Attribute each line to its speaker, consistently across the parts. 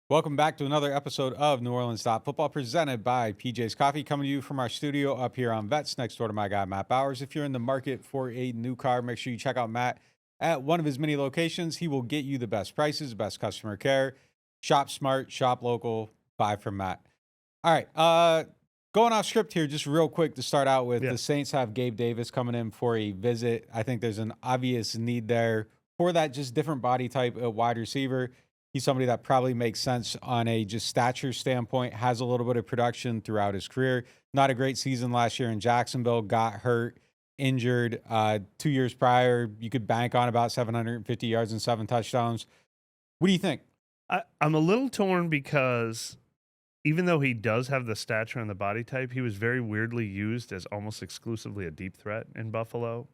Speaker 1: Welcome back to another episode of NewOrleans.Football presented by PJ's Coffee, coming to you from our studio up here on Vets next door to my guy, Matt Bowers. If you're in the market for a new car, make sure you check out Matt at one of his many locations. He will get you the best prices, best customer care. Shop smart, shop local, buy from Matt. All right, going off script here, just real quick to start out with,
Speaker 2: Yeah.
Speaker 1: the Saints have Gabe Davis coming in for a visit. I think there's an obvious need there for that just different body type at wide receiver. He's somebody that probably makes sense on a just stature standpoint, has a little bit of production throughout his career. Not a great season last year in Jacksonville, got hurt, injured. 2 years prior, you could bank on about 750 yards and 7 touchdowns. What do you think?
Speaker 2: I'm a little torn because even though he does have the stature and the body type, he was very weirdly used as almost exclusively a deep threat in Buffalo.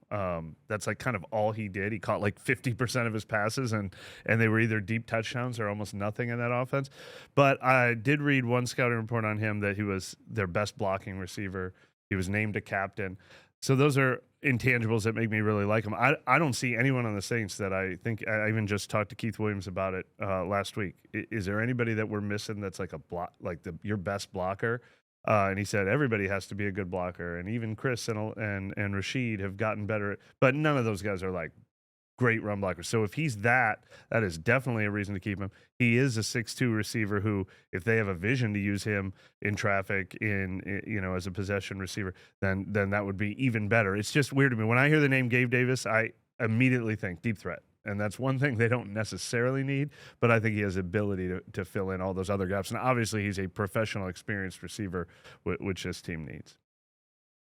Speaker 2: That's like kind of all he did. He caught like 50% of his passes, and they were either deep touchdowns or almost nothing in that offense. But I did read one scouting report on him that he was their best blocking receiver. He was named a captain. So those are intangibles that make me really like him. I don't see anyone on the Saints that I think. I even just talked to Keith Williams about it last week. Is there anybody that we're missing that's like a block, like your best blocker? And he said everybody has to be a good blocker, and even Chris and Rashid have gotten better, but none of those guys are like great run blockers. So if he's that is definitely a reason to keep him. He is a 6'2" receiver who, if they have a vision to use him in traffic as a possession receiver, then that would be even better. It's just weird to me. When I hear the name Gabe Davis, I immediately think deep threat. And that's one thing they don't necessarily need, but I think he has the ability to fill in all those other gaps. And obviously he's a professional, experienced receiver, which this team needs.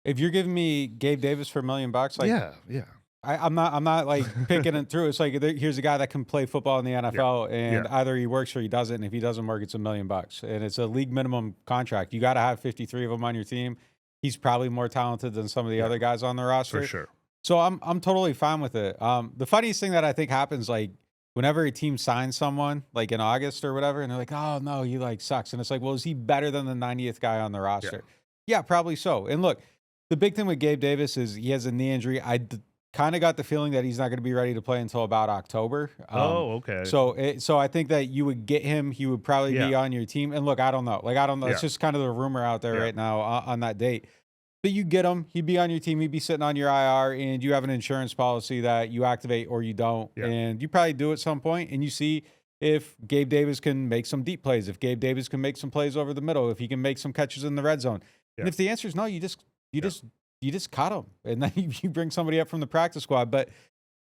Speaker 1: If you're giving me Gabe Davis for $1 million, like
Speaker 2: yeah.
Speaker 1: I'm not like picking it through. It's like here's a guy that can play football in the NFL, and either he works or he doesn't. And if he doesn't work, it's $1 million, and it's a league minimum contract. You got to have 53 of them on your team. He's probably more talented than some of the other guys on the roster,
Speaker 2: For sure.
Speaker 1: So I'm totally fine with it. The funniest thing that I think happens, like whenever a team signs someone, like in August or whatever, and they're like, "Oh no, he like sucks," and it's like, "Well, is he better than the 90th guy on the roster?" Yeah, probably so. And look, the big thing with Gabe Davis is he has a knee injury. Kind of got the feeling that he's not going to be ready to play until about October.
Speaker 2: Okay.
Speaker 1: So I think that you would get him. He would probably be on your team. And look, I don't know. It's just kind of the rumor out there right now on that date. But you get him. He'd be on your team. He'd be sitting on your IR, and you have an insurance policy that you activate or you don't.
Speaker 2: Yeah.
Speaker 1: And you probably do at some point, and you see if Gabe Davis can make some deep plays, if Gabe Davis can make some plays over the middle, if he can make some catches in the red zone. And if the answer is no, you just cut him, and then you bring somebody up from the practice squad. But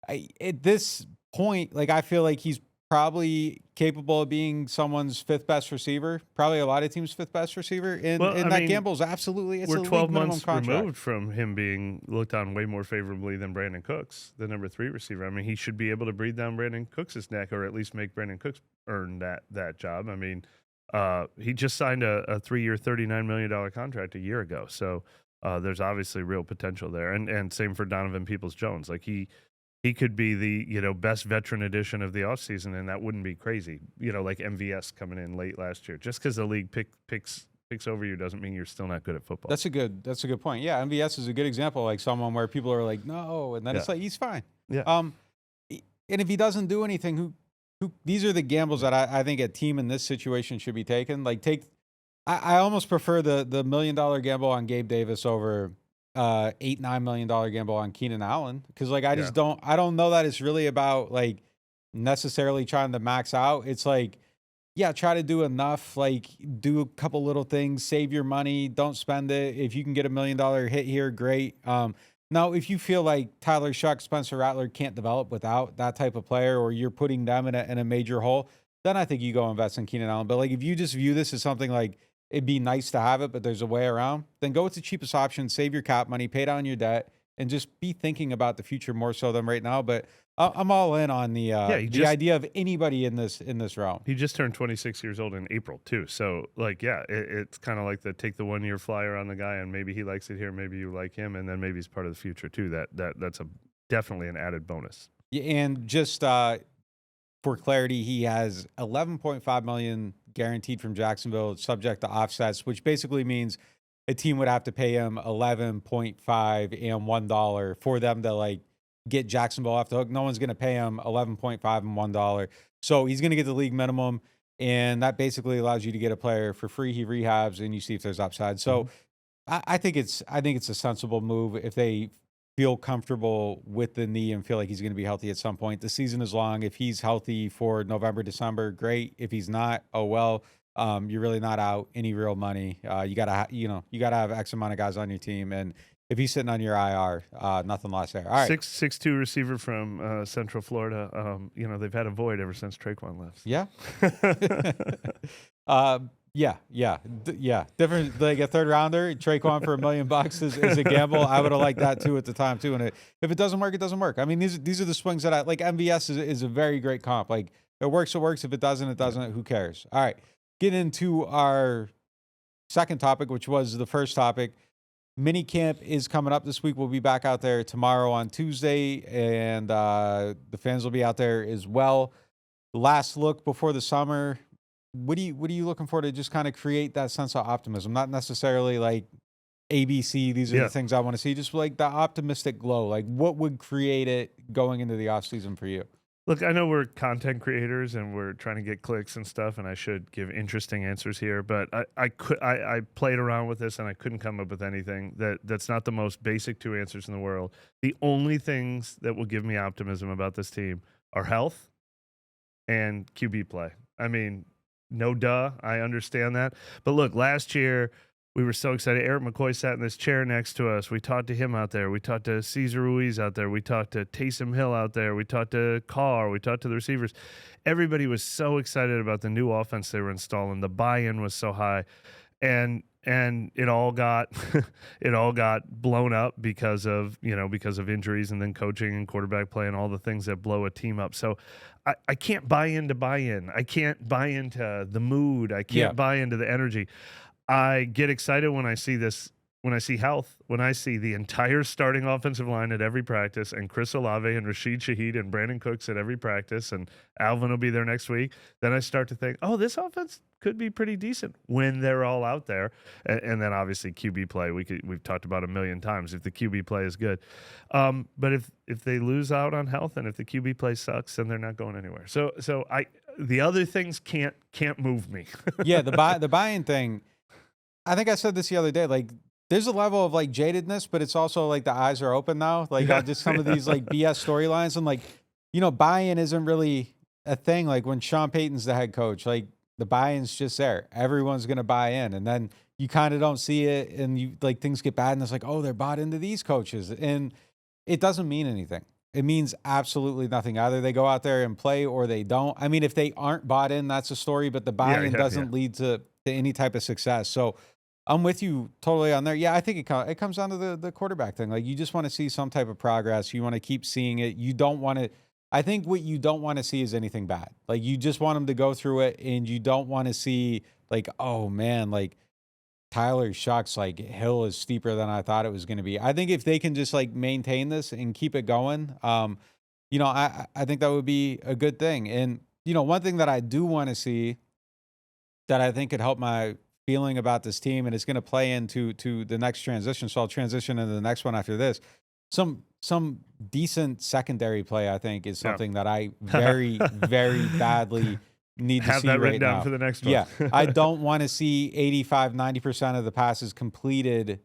Speaker 1: at this point, like I feel like he's probably capable of being someone's fifth best receiver, probably a lot of teams' fifth best receiver. And that gamble's absolutely, it's
Speaker 2: we're
Speaker 1: a
Speaker 2: 12
Speaker 1: league minimum
Speaker 2: months
Speaker 1: contract.
Speaker 2: removed from him being looked on way more favorably than Brandon Cooks, the number 3 receiver. I mean, he should be able to breathe down Brandon Cooks' neck, or at least make Brandon Cooks earn that job. I mean, he just signed a 3-year, $39 million contract a year ago. So there's obviously real potential there. And same for Donovan Peoples-Jones. Like he could be the best veteran addition of the offseason, and that wouldn't be crazy. Like MVS coming in late last year. Just because the league picks over you doesn't mean you're still not good at football.
Speaker 1: That's a good point. Yeah, MVS is a good example, like someone where people are like, no, and then it's like he's fine.
Speaker 2: Yeah.
Speaker 1: And if he doesn't do anything, who these are the gambles that I think a team in this situation should be taking. Like I almost prefer the $1 million gamble on Gabe Davis over $8-9 million gamble on Keenan Allen, because like I don't know that it's really about like necessarily trying to max out. It's like, yeah, try to do enough, like do a couple little things, save your money, don't spend it. If you can get $1 million hit here, great. Now, if you feel like Tyler Shuck, Spencer Rattler can't develop without that type of player, or you're putting them in a major hole, then I think you go invest in Keenan Allen. But like if you just view this as something like it'd be nice to have it, but there's a way around, then go with the cheapest option, save your cap money, pay down your debt, and just be thinking about the future more so than right now. But I'm all in on the idea of anybody in this realm.
Speaker 2: He just turned 26 years old in April too. So like, it's kind of like take the 1-year flyer on the guy, and maybe he likes it here, maybe you like him, and then maybe he's part of the future too. That's definitely an added bonus.
Speaker 1: Yeah, and just for clarity, he has $11.5 million guaranteed from Jacksonville, subject to offsets, which basically means a team would have to pay him $11.5 and $1 for them to like get Jacksonville off the hook. No one's going to pay him $11.5 and $1. So he's going to get the league minimum. and that basically allows you to get a player for free. He rehabs, and you see if there's upside. So I think it's a sensible move if they feel comfortable with the knee and feel like he's going to be healthy at some point. The season is long. If he's healthy for November, December, great. If he's not, oh well. You're really not out any real money. You gotta have X amount of guys on your team, and if he's sitting on your IR, nothing lost there. All right,
Speaker 2: 6'2" receiver from Central Florida. They've had a void ever since Traquan left.
Speaker 1: yeah, yeah. Different, like a third rounder, Traquan for $1 million is a gamble. I would have liked that too at the time too. And if it doesn't work, it doesn't work. I mean, these are the swings that I like. MVS is a very great comp. Like it works, it works. If it doesn't, it doesn't. Who cares? All right, get into our second topic, which was the first topic. Minicamp is coming up this week. We'll be back out there tomorrow on Tuesday, and the fans will be out there as well. Last look before the summer. What are you looking for to just kind of create that sense of optimism? Not necessarily like ABC. These are the things I want to see. Just like the optimistic glow. Like what would create it going into the off season for you?
Speaker 2: Look, I know we're content creators and we're trying to get clicks and stuff, and I should give interesting answers here, but I played around with this and I couldn't come up with anything that's not the most basic two answers in the world. The only things that will give me optimism about this team are health and QB play. I mean, no duh, I understand that. But look, last year we were so excited. Eric McCoy sat in this chair next to us. We talked to him out there. We talked to Cesar Ruiz out there. We talked to Taysom Hill out there. We talked to Carr. We talked to the receivers. Everybody was so excited about the new offense they were installing. The buy-in was so high. And it all got blown up because of injuries and then coaching and quarterback play and all the things that blow a team up. So I can't buy into buy-in. I can't buy into the mood. I can't buy into the energy. I get excited when I see this, when I see health, when I see the entire starting offensive line at every practice, and Chris Olave and Rashid Shaheed and Brandon Cooks at every practice, and Alvin will be there next week. Then I start to think, oh, this offense could be pretty decent when they're all out there. And then obviously QB play, we've talked about a million times if the QB play is good. But if they lose out on health and if the QB play sucks, then they're not going anywhere. So the other things can't move me.
Speaker 1: Yeah, the buy-in thing. I think I said this the other day. Like, there's a level of like jadedness, but it's also like the eyes are open now. Like just some of these like BS storylines, and like, buy-in isn't really a thing. Like when Sean Payton's the head coach, like the buy-in's just there. Everyone's gonna buy in, and then you kind of don't see it, and you like things get bad, and it's like, oh, they're bought into these coaches, and it doesn't mean anything. It means absolutely nothing. Either they go out there and play or they don't. I mean, if they aren't bought in, that's a story, but the buy-in doesn't lead to any type of success. So I'm with you totally on there. Yeah, I think it comes down to the quarterback thing. Like, you just want to see some type of progress. You want to keep seeing it. You don't want to – I think what you don't want to see is anything bad. Like, you just want them to go through it, and you don't want to see, like, oh, man, like, Tyler Shucks, like, hill is steeper than I thought it was going to be. I think if they can just, like, maintain this and keep it going, I think that would be a good thing. And, one thing that I do want to see that I think could help my – feeling about this team, and it's going to play into the next transition. So I'll transition into the next one after this. Some decent secondary play, I think, is something that I very, very badly need to see
Speaker 2: that
Speaker 1: right
Speaker 2: written down
Speaker 1: now.
Speaker 2: for the next one.
Speaker 1: Yeah, I don't want to see 85-90% of the passes completed,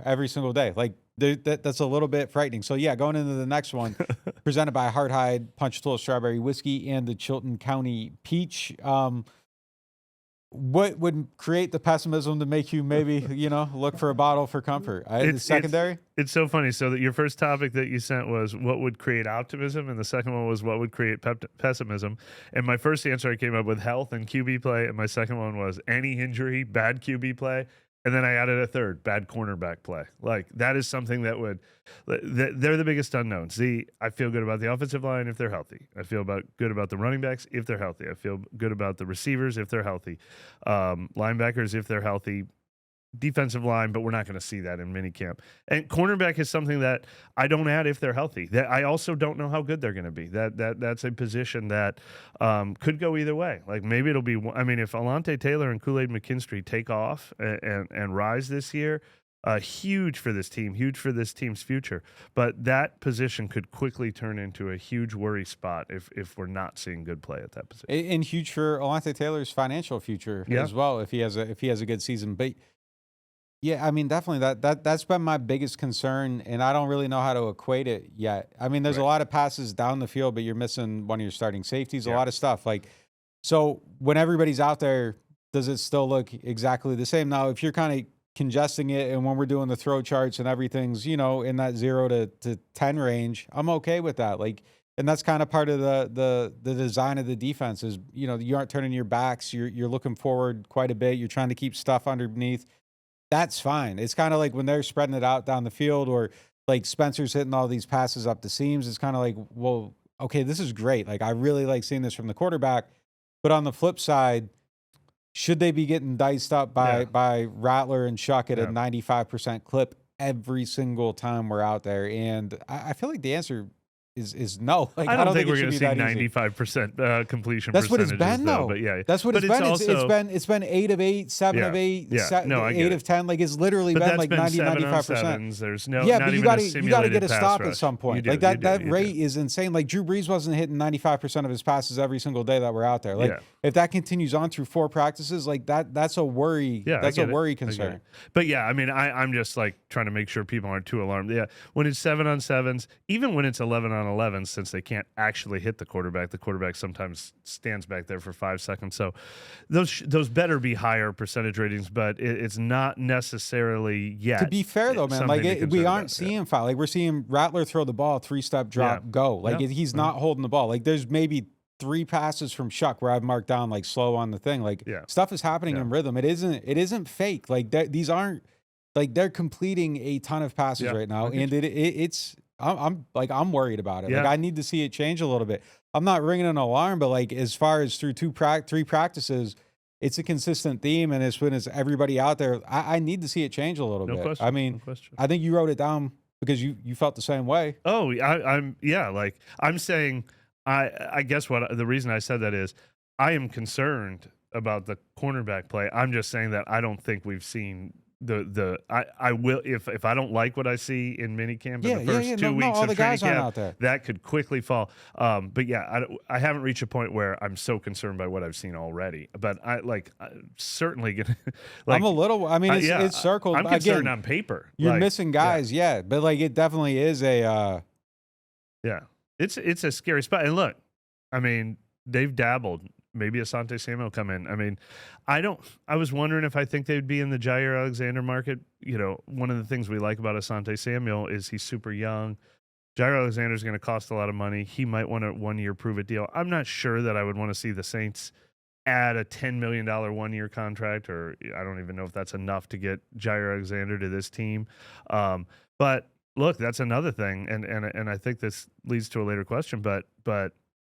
Speaker 1: every single day. Like that's a little bit frightening. So yeah, going into the next one, presented by Hard Hide Punch Tool Strawberry Whiskey and the Chilton County Peach. What would create the pessimism to make you maybe, look for a bottle for comfort? It's secondary?
Speaker 2: It's so funny. So that your first topic that you sent was what would create optimism, and the second one was what would create pessimism. And my first answer I came up with health and QB play, and my second one was any injury, bad QB play. And then I added a third, bad cornerback play. Like, that is something that would – they're the biggest unknowns. I feel good about the offensive line if they're healthy. I feel good about the running backs if they're healthy. I feel good about the receivers if they're healthy. Linebackers if they're healthy. Defensive line, but we're not going to see that in minicamp. And cornerback is something that I don't add if they're healthy. That I also don't know how good they're going to be. That's a position that could go either way. Like, maybe it'll be. I mean, if Alante Taylor and Kool-Aid McKinstry take off and rise this year, Huge for this team, huge for this team's future. But that position could quickly turn into a huge worry spot if we're not seeing good play at that position.
Speaker 1: And huge for Alontae Taylor's financial future as well if he has a good season. But yeah, I mean, definitely that's been my biggest concern, and I don't really know how to equate it yet. I mean, there's a lot of passes down the field, but you're missing one of your starting safeties, a lot of stuff. Like, so when everybody's out there, does it still look exactly the same? Now, if you're kind of congesting it, and when we're doing the throw charts and everything's, in that 0 to 10 range, I'm okay with that. Like, and that's kind of part of the design of the defense is, you aren't turning your backs. You're looking forward quite a bit. You're trying to keep stuff underneath. That's fine. It's kind of like when they're spreading it out down the field, or like Spencer's hitting all these passes up the seams. It's kind of like, well, okay, this is great. Like, I really like seeing this from the quarterback. But on the flip side, should they be getting diced up by Rattler and Shuck at a 95% clip every single time we're out there? And I feel like the answer is no. Like,
Speaker 2: I don't think we're going to see 95% completion.
Speaker 1: That's what it's been, though.
Speaker 2: But yeah,
Speaker 1: that's what it's been. It's been 8 of 8, 7 of 8, 8 of 10. Like, it's literally been like 95%.
Speaker 2: There's no,
Speaker 1: but you got to get a stop at some point. Like that rate is insane. Like, Drew Brees wasn't hitting 95% of his passes every single day that we're out there. Like, if that continues on through 4 practices, like that's a worry. Yeah, that's a worry concern.
Speaker 2: But yeah, I mean, I'm just like trying to make sure people aren't too alarmed. Yeah, when it's 7-on-7s, even when it's 11-on-11, since they can't actually hit the quarterback sometimes stands back there for 5 seconds. So those better be higher percentage ratings, but it's not necessarily yet.
Speaker 1: To be fair, though, man, like we aren't seeing foul. Like, we're seeing Rattler throw the ball, 3-step drop, go. Like, he's not holding the ball. Like, there's maybe 3 passes from Shuck where I've marked down like slow on the thing. Like, stuff is happening in rhythm. It isn't fake. Like, these aren't, like, they're completing a ton of passes right now, and it's. I'm worried about it. Like, I need to see it change a little bit. I'm not ringing an alarm, but like, as far as through 3 practices, it's a consistent theme. And as when it's everybody out there, I need to see it change a little bit.
Speaker 2: Question,
Speaker 1: I mean, I think you wrote it down because you felt the same way.
Speaker 2: Oh, I'm saying, I guess what the reason I said that is I am concerned about the cornerback play. I'm just saying that I don't think we've seen I will if I don't like what I see in minicamp in the first 2 weeks of training camp, that could quickly fall. But yeah, I haven't reached a point where I'm so concerned by what I've seen already. But I certainly gonna. Like,
Speaker 1: I'm a little. I mean, it's circled.
Speaker 2: I'm concerned on paper.
Speaker 1: You're missing guys, but like, it definitely is a.
Speaker 2: It's a scary spot. And look, I mean, they've dabbled. Maybe Asante Samuel come in. I mean, I was wondering if I think they'd be in the Jair Alexander market. One of the things we like about Asante Samuel is he's super young. Jair Alexander is going to cost a lot of money. He might want a 1-year prove-it deal. I'm not sure that I would want to see the Saints add a $10 million 1-year contract, or I don't even know if that's enough to get Jair Alexander to this team. But look, that's another thing, and I think this leads to a later question, but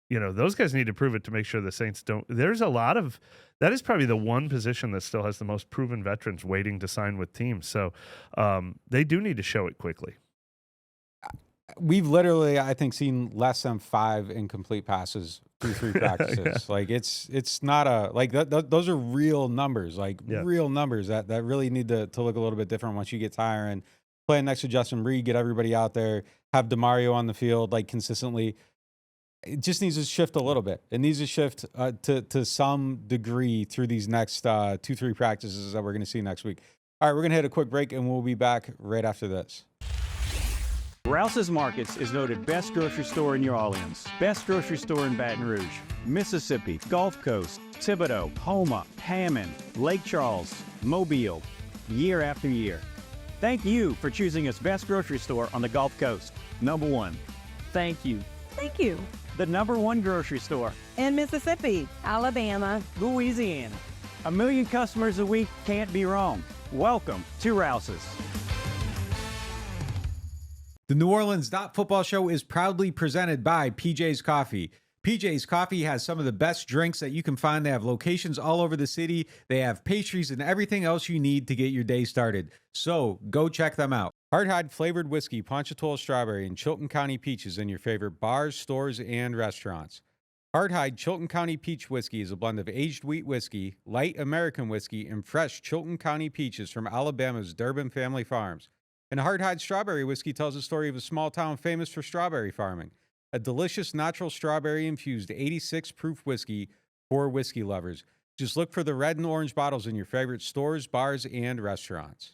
Speaker 2: those guys need to prove it to make sure the Saints don't. There's a lot of that is probably the one position that still has the most proven veterans waiting to sign with teams. So they do need to show it quickly.
Speaker 1: We've literally, I think, seen less than 5 incomplete passes through 3 practices. Like, it's not a like those are real numbers, real numbers that really need to look a little bit different once you get tiring. Playing next to Justin Reed, get everybody out there, have DeMario on the field like consistently. It just needs to shift a little bit. It needs to shift to some degree through these next 2-3 practices that we're going to see next week. All right, we're going to hit a quick break, and we'll be back right after this.
Speaker 3: Rouse's Markets is voted best grocery store in New Orleans, best grocery store in Baton Rouge, Mississippi, Gulf Coast, Thibodaux, Houma, Hammond, Lake Charles, Mobile, year after year. Thank you for choosing us best grocery store on the Gulf Coast. Number 1. Thank you.
Speaker 4: Thank you.
Speaker 3: The number 1 grocery store
Speaker 4: in Mississippi, Alabama,
Speaker 3: Louisiana. 1 million customers a week can't be wrong. Welcome to Rouse's.
Speaker 1: The NewOrleans.Football show is proudly presented by PJ's Coffee. PJ's Coffee has some of the best drinks that you can find. They have locations all over the city. They have pastries and everything else you need to get your day started. So go check them out. Hard-Hide flavored whiskey, Ponchatoula strawberry, and Chilton County peaches in your favorite bars, stores, and restaurants. Hardhide Chilton County Peach Whiskey is a blend of aged wheat whiskey, light American whiskey, and fresh Chilton County peaches from Alabama's Durbin Family Farms. And Hardhide Strawberry Whiskey tells the story of a small town famous for strawberry farming. A delicious natural strawberry-infused 86 proof whiskey for whiskey lovers. Just look for the red and orange bottles in your favorite stores, bars, and restaurants.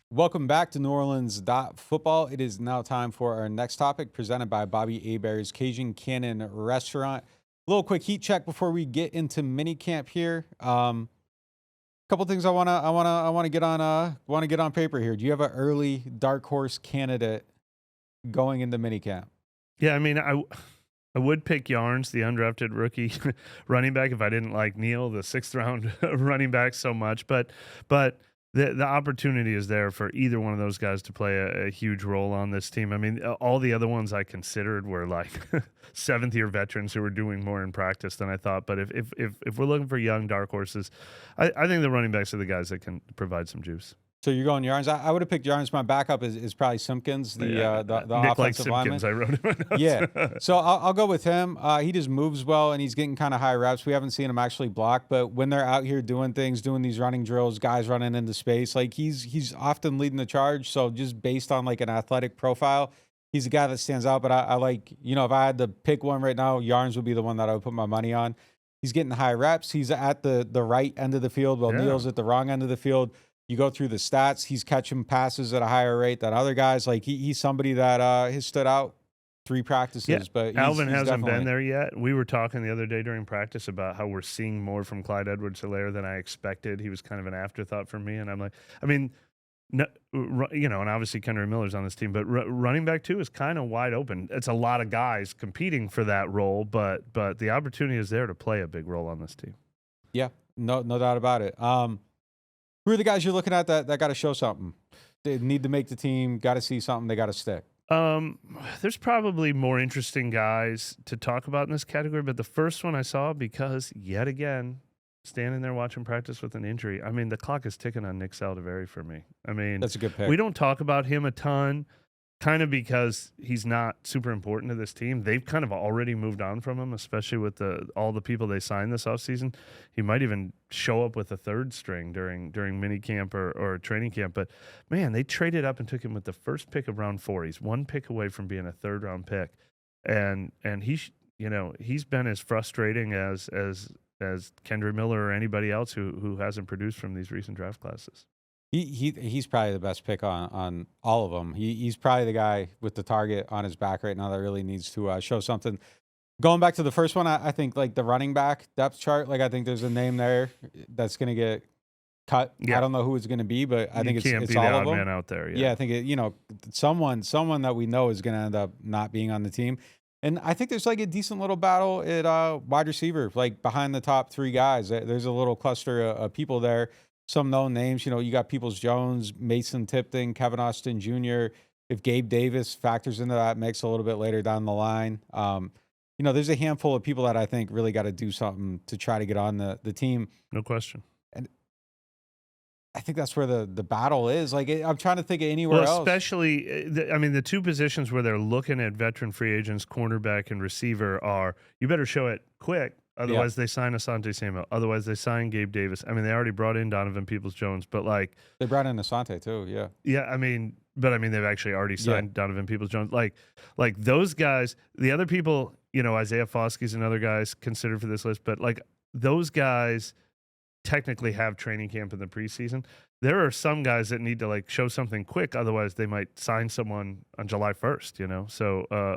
Speaker 1: Welcome back to NewOrleans.Football. It is now time for our next topic, presented by Bobby Hebert's Cajun Cannon Restaurant. A little quick heat check before we get into minicamp here. Couple things I want to get on paper here. Do you have an early Darkhorse candidate going into minicamp?
Speaker 2: Yeah, I mean, I would pick Yarns, the undrafted rookie running back, if I didn't like Neal, the 6th round running back, so much. But the opportunity is there for either one of those guys to play a huge role on this team. I mean, all the other ones I considered were like 7th-year veterans who were doing more in practice than I thought. But if we're looking for young dark horses, I think the running backs are the guys that can provide some juice.
Speaker 1: So you're going Yarns. I would have picked Yarns. My backup is probably Simpkins, the
Speaker 2: Nick
Speaker 1: offensive
Speaker 2: Simpkins,
Speaker 1: lineman.
Speaker 2: I wrote in my notes.
Speaker 1: Yeah. So I'll go with him. He just moves well, and he's getting kind of high reps. We haven't seen him actually block, but when they're out here doing things, doing these running drills, guys running into space, like he's often leading the charge. So just based on like an athletic profile, he's a guy that stands out. But I like, if I had to pick one right now, Yarns would be the one that I would put my money on. He's getting high reps. He's at the right end of the field, while Neal's at the wrong end of the field. You go through the stats, he's catching passes at a higher rate than other guys. Like he's somebody that has stood out 3 practices.
Speaker 2: Yeah.
Speaker 1: But
Speaker 2: Alvin
Speaker 1: he's
Speaker 2: hasn't
Speaker 1: definitely
Speaker 2: been there yet. We were talking the other day during practice about how we're seeing more from Clyde Edwards-Helaire than I expected. He was kind of an afterthought for me, and I'm like, I mean, no, and obviously Kendrick Miller's on this team, but running back too is kind of wide open. It's a lot of guys competing for that role, but the opportunity is there to play a big role on this team.
Speaker 1: Yeah, no doubt about it. Who are the guys you're looking at that got to show something? They need to make the team, got to see something, they got to stick.
Speaker 2: There's probably more interesting guys to talk about in this category, but the first one I saw, because yet again, standing there watching practice with an injury, I mean, the clock is ticking on Nick Saldiveri for me. I mean,
Speaker 1: that's a good pick.
Speaker 2: We don't talk about him a ton, kind of because he's not super important to this team. They've kind of already moved on from him, especially with all the people they signed this offseason. He might even show up with a 3rd string during minicamp or training camp. But, man, they traded up and took him with the first pick of round 4. He's 1 pick away from being a 3rd-round pick. And he's been as frustrating as Kendrick Miller or anybody else who hasn't produced from these recent draft classes.
Speaker 1: He's probably the best pick on all of them. He's probably the guy with the target on his back right now that really needs to show something. Going back to the first one, I think like the running back depth chart, like I think there's a name there that's going to get cut. Yeah. I don't know who it's going to be, but I think it's all of them.
Speaker 2: Can't be the odd man out there.
Speaker 1: Yeah, I think someone that we know is going to end up not being on the team. And I think there's like a decent little battle at wide receiver, like behind the top 3 guys. There's a little cluster of people there. Some known names, you got Peoples-Jones, Mason Tipton, Kevin Austin Jr. If Gabe Davis factors into that mix a little bit later down the line, there's a handful of people that I think really got to do something to try to get on the team.
Speaker 2: No question.
Speaker 1: And I think that's where the battle is. Like, I'm trying to think of anywhere else.
Speaker 2: Especially, the 2 positions where they're looking at veteran free agents, cornerback and receiver, are you better show it quick. Otherwise, they sign Asante Samuel. Otherwise, they sign Gabe Davis. I mean, they already brought in Donovan Peoples-Jones, but
Speaker 1: they brought in Asante too. Yeah.
Speaker 2: Yeah, they've actually already signed Donovan Peoples-Jones. Like those guys, the other people, Isaiah Foskey's another guy's considered for this list, but like those guys technically have training camp in the preseason. There are some guys that need to like show something quick. Otherwise, they might sign someone on July 1st.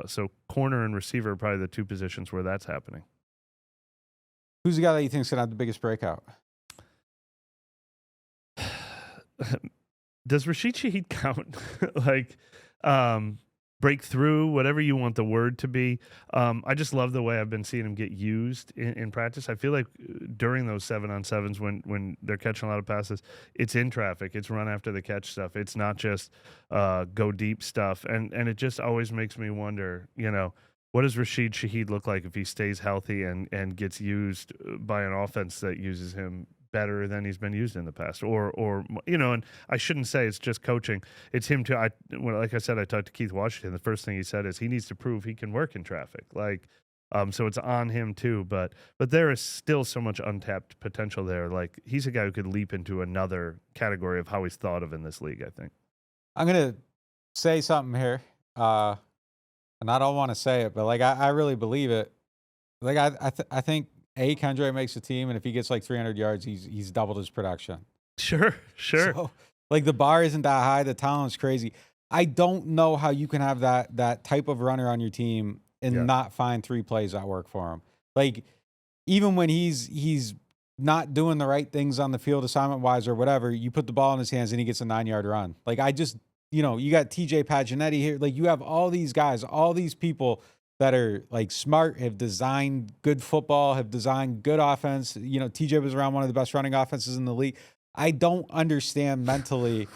Speaker 2: So corner and receiver are probably the 2 positions where that's happening.
Speaker 1: Who's the guy that you think is going to have the biggest breakout?
Speaker 2: Does Rashid Shaheed count? Breakthrough, whatever you want the word to be. I just love the way I've been seeing him get used in practice. I feel like during those 7-on-7s when they're catching a lot of passes, it's in traffic. It's run after the catch stuff. It's not just go deep stuff. And it just always makes me wonder, what does Rashid Shaheed look like if he stays healthy and gets used by an offense that uses him better than he's been used in the past? Or and I shouldn't say it's just coaching. It's him too. Like I said, I talked to Keith Washington. The first thing he said is he needs to prove he can work in traffic. Like, So it's on him too, but there is still so much untapped potential there. Like, he's a guy who could leap into another category of how he's thought of in this league, I think.
Speaker 1: I'm gonna say something here, and I don't want to say it, but like I really believe it. Like I think Kendrick makes the team, and if he gets like 300 yards, he's doubled his production.
Speaker 2: Sure.
Speaker 1: So, like, the bar isn't that high, the talent's crazy. I don't know how you can have that type of runner on your team and not find 3 plays that work for him. Like, even when he's not doing the right things on the field assignment wise or whatever, you put the ball in his hands and he gets a 9-yard run. Like, I just, you got TJ Paginetti here. Like, you have all these guys, all these people that are like smart, have designed good football, have designed good offense. TJ was around one of the best running offenses in the league. I don't understand mentally.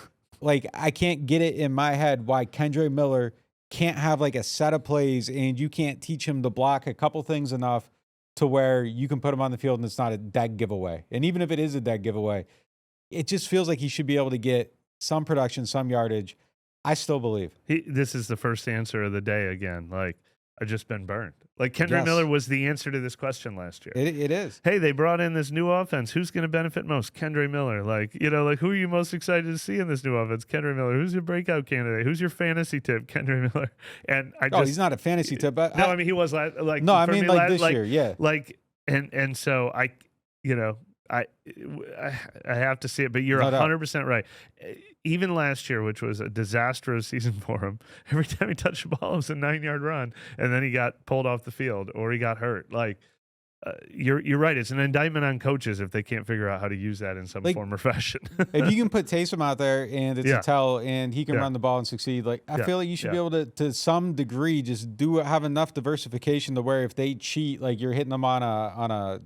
Speaker 1: Like, I can't get it in my head why Kendrick Miller can't have like a set of plays and you can't teach him to block a couple things enough to where you can put him on the field and it's not a dead giveaway. And even if it is a dead giveaway, it just feels like he should be able to get some production, some yardage. I still believe.
Speaker 2: This is the first answer of the day again. Like, I've just been burned. Like, Kendrick Miller was the answer to this question last year.
Speaker 1: It is.
Speaker 2: Hey, they brought in this new offense. Who's going to benefit most? Kendrick Miller. Like, who are you most excited to see in this new offense? Kendrick Miller. Who's your breakout candidate? Who's your fantasy tip? Kendrick Miller. And
Speaker 1: he's not a fantasy tip. But
Speaker 2: no, I mean, he was like.
Speaker 1: No, I mean, like this year, yeah.
Speaker 2: Like, and so I have to see it, but you're 100% right. Even last year, which was a disastrous season for him, every time he touched the ball, it was a 9-yard run, and then he got pulled off the field or he got hurt. Like, you're right. It's an indictment on coaches if they can't figure out how to use that in some form or fashion.
Speaker 1: If you can put Taysom out there and it's a tell and he can run the ball and succeed, like, I feel like you should be able to some degree just have enough diversification to where if they cheat, like, you're hitting them on a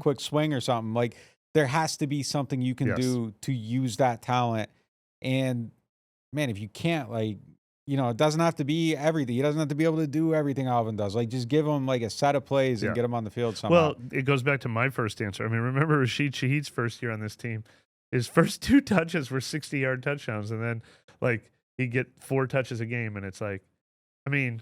Speaker 1: quick swing or something. Like, there has to be something you can do to use that talent. And man, if you can't, like, it doesn't have to be everything. He doesn't have to be able to do everything Alvin does. Like, just give him like a set of plays and get him on the field somehow.
Speaker 2: Well, it goes back to my first answer. I mean, remember Rashid Shaheed's first year on this team? His first 2 touches were 60-yard touchdowns, and then like he'd get 4 touches a game, and it's like, I mean,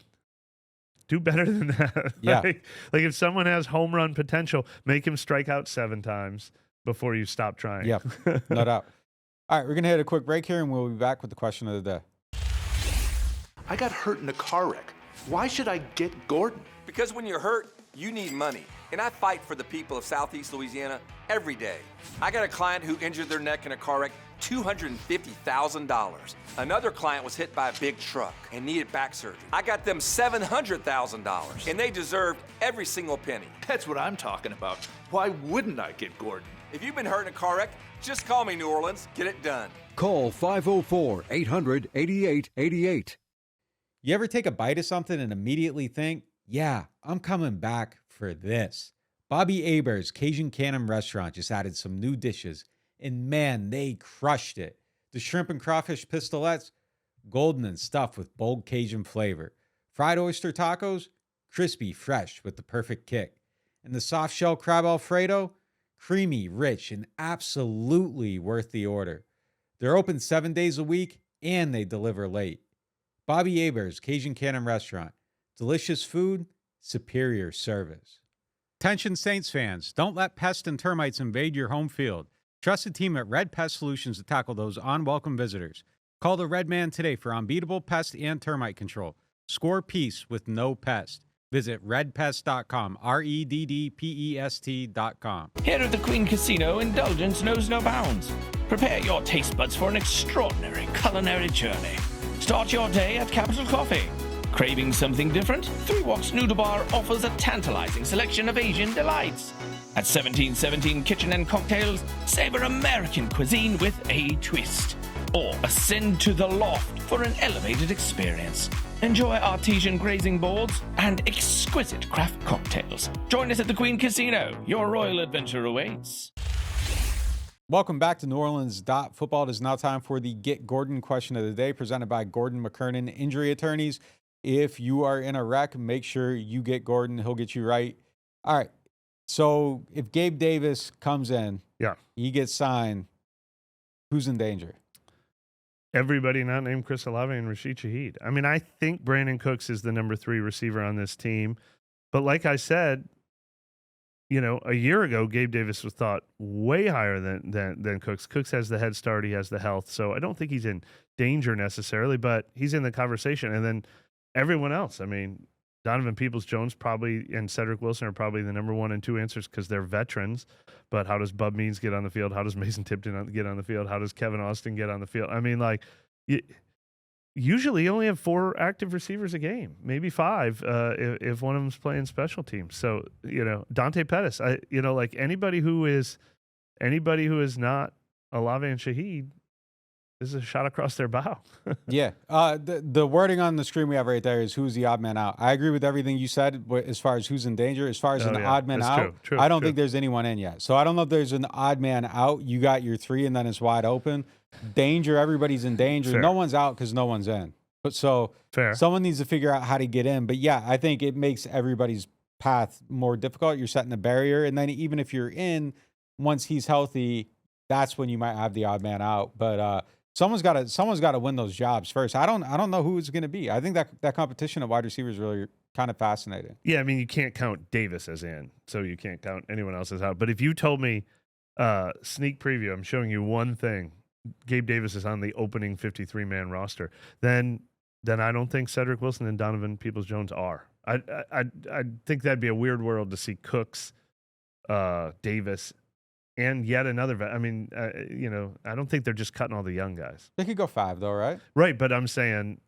Speaker 2: do better than that.
Speaker 1: Yeah.
Speaker 2: like if someone has home run potential, make him strike out 7 times before you stop trying.
Speaker 1: Yeah, no doubt. All right, we're going to hit a quick break here, and we'll be back with the question of the day.
Speaker 5: I got hurt in a car wreck. Why should I get Gordon?
Speaker 6: Because when you're hurt, you need money. And I fight for the people of Southeast Louisiana every day. I got a client who injured their neck in a car wreck, $250,000. Another client was hit by a big truck and needed back surgery. I got them $700,000, and they deserved every single penny.
Speaker 5: That's what I'm talking about. Why wouldn't I get Gordon?
Speaker 6: If you've been hurt in a car wreck, just call me, New Orleans. Get it done.
Speaker 7: Call 504-800-8888.
Speaker 1: You ever take a bite of something and immediately think, yeah, I'm coming back for this? Bobby Hebert's Cajun Cannon Restaurant just added some new dishes, and man, they crushed it. The shrimp and crawfish pistolets, golden and stuffed with bold Cajun flavor. Fried oyster tacos, crispy, fresh with the perfect kick. And the soft shell crab Alfredo, creamy, rich, and absolutely worth the order. They're open 7 days a week, and they deliver late. Bobby Hebert's Cajun Cannon Restaurant. Delicious food, superior service. Attention Saints fans, don't let pests and termites invade your home field. Trust the team at Red Pest Solutions to tackle those unwelcome visitors. Call the Red Man today for unbeatable pest and termite control. Score peace with no pest. Visit redpest.com, REDDPEST.com.
Speaker 8: Here at the Queen Casino, indulgence knows no bounds. Prepare your taste buds for an extraordinary culinary journey. Start your day at Capital Coffee. Craving something different? 3 Walks Noodle Bar offers a tantalizing selection of Asian delights. At 1717 Kitchen and Cocktails, savor American cuisine with a twist. Or ascend to the loft for an elevated experience. Enjoy artesian grazing boards and exquisite craft cocktails. Join us at the Queen Casino. Your royal adventure awaits.
Speaker 1: Welcome back to NewOrleans.Football. It is now time for the Get Gordon question of the day, presented by Gordon McKernan Injury Attorneys. If you are in a wreck, make sure you get Gordon. He'll get you right. All right. So if Gabe Davis comes in, he gets signed, who's in danger?
Speaker 2: Everybody not named Chris Olave and Rashid Shaheed. I mean, I think Brandon Cooks is the number 3 receiver on this team. But like I said, a year ago, Gabe Davis was thought way higher than Cooks. Cooks has the head start. He has the health. So I don't think he's in danger necessarily, but he's in the conversation. And then everyone else, I mean, Donovan Peoples-Jones probably and Cedric Wilson are probably the number 1 and 2 answers because they're veterans. But how does Bub Means get on the field? How does Mason Tipton get on the field? How does Kevin Austin get on the field? I mean, usually you only have 4 active receivers a game, maybe 5 if one of them's playing special teams. So, Dante Pettis, anybody who is not Olave and Shaheed, this is a shot across their bow.
Speaker 1: Yeah. The wording on the screen we have right there is who's the odd man out. I agree with everything you said as far as who's in danger. As far as odd man
Speaker 2: That's
Speaker 1: out,
Speaker 2: true,
Speaker 1: I don't think there's anyone in yet. So I don't know if there's an odd man out. You got your 3 and then it's wide open. Danger, everybody's in danger.
Speaker 2: Fair.
Speaker 1: No one's out because no one's in. But so
Speaker 2: Fair.
Speaker 1: Someone needs to figure out how to get in. But yeah, I think it makes everybody's path more difficult. You're setting a barrier. And then even if you're in, once he's healthy, that's when you might have the odd man out. But someone's got to win those jobs first. I don't know who it's going to be. I think that competition at wide receiver is really kind of fascinating.
Speaker 2: Yeah, I mean, you can't count Davis as in, so you can't count anyone else as out. But if you told me, sneak preview, I'm showing you one thing, Gabe Davis is on the opening 53-man roster, then I don't think Cedric Wilson and Donovan Peoples-Jones are. I think that'd be a weird world to see Cooks, Davis, and yet another vet. I mean, I don't think they're just cutting all the young guys.
Speaker 1: They could go 5 though, right?
Speaker 2: Right, but I'm saying,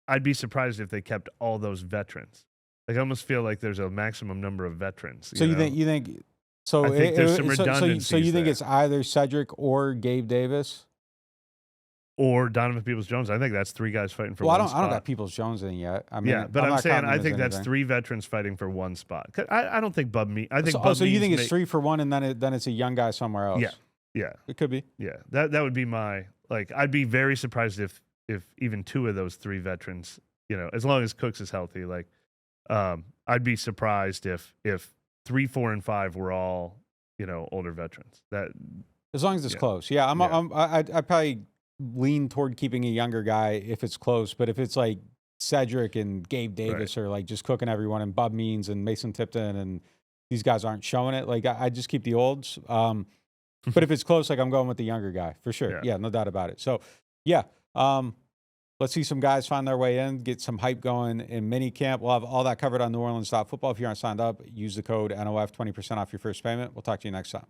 Speaker 2: I'd be surprised if they kept all those veterans. Like, I almost feel like there's a maximum number of veterans.
Speaker 1: So you think so?
Speaker 2: I think there's some redundancies
Speaker 1: So you think
Speaker 2: there.
Speaker 1: it's either Cedric or Gabe Davis?
Speaker 2: Or Donovan Peoples-Jones. I think that's 3 guys fighting for
Speaker 1: Well,
Speaker 2: one spot.
Speaker 1: I don't got Peoples-Jones in yet. I mean,
Speaker 2: Yeah, but I'm
Speaker 1: not
Speaker 2: saying
Speaker 1: counting
Speaker 2: I
Speaker 1: him
Speaker 2: think
Speaker 1: as
Speaker 2: that's
Speaker 1: anything.
Speaker 2: 3 veterans fighting for one spot. 'Cause I don't think Bub Means. I think
Speaker 1: So,
Speaker 2: Bub
Speaker 1: so you think
Speaker 2: Means
Speaker 1: it's 3 for 1, and then it's a young guy somewhere else?
Speaker 2: Yeah,
Speaker 1: It could be.
Speaker 2: yeah. That would be my I'd be very surprised if even 2 of those 3 veterans, as long as Cooks is healthy, I'd be surprised if 3, 4, and 5 were all older veterans. That
Speaker 1: As long as it's close. Yeah, I'd probably lean toward keeping a younger guy if it's close, but if it's like Cedric and Gabe Davis are like just cooking everyone, and Bub Means and Mason Tipton and these guys aren't showing it, I just keep the olds. But if it's close, I'm going with the younger guy for sure. Yeah, no doubt about it. So yeah, let's see some guys find their way in, get some hype going in minicamp. We'll have all that covered on NewOrleans.Football. If you aren't signed up, use the code NOF, 20% off your first payment. We'll talk to you next time.